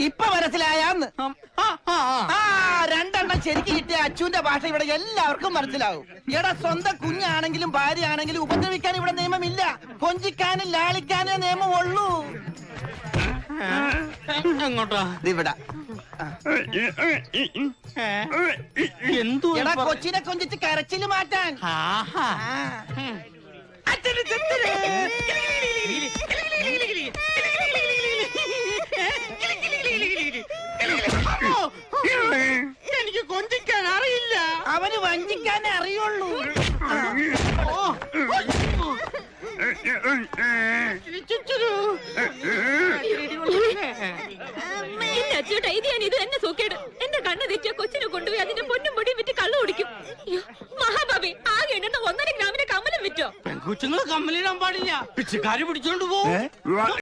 ഇപ്പൊ മനസ്സിലായാന്ന് രണ്ടെണ്ണം ശരിക്കും കിട്ടിയ അച്ഛന്റെ ഭാഷ ഇവിടെ എല്ലാവർക്കും മനസ്സിലാവും. ഇവിടെ സ്വന്തം കുഞ്ഞാണെങ്കിലും ഭാര്യയാണെങ്കിലും ഉപദ്രവിക്കാൻ ഇവിടെ നിയമമില്ല. കൊഞ്ചിക്കാനും ലാളിക്കാനേ നിയമമുള്ളൂ. എങ്ങോട്ടാ? ഇവിടെ എടാ കൊച്ചിനെ കൊഞ്ചിച്ച് കരച്ചില് മാറ്റാൻ. എനിക്ക് കൊഞ്ചിക്കാൻ അറിയില്ല. അവന് വഞ്ചിക്കാനേ അറിയുള്ളൂ. ഇത് തന്നെ സൂക്കേട്. എന്റെ കണ്ണ് തെറ്റിയ കൊച്ചിനെ കൊണ്ടുപോയി അതിന്റെ പൊന്നും പൊടിയും വിറ്റ് കള്ളു കുടിക്കും. മഹാബാബി ആകെ 1.5 ഗ്രാമിന്റെ കമ്മലും വിറ്റോ? പെൺകുച്ചുങ്ങൾ കമ്മലിടാൻ പാടില്ല, പിച്ചക്കാര് പിടിച്ചോണ്ട് പോകും.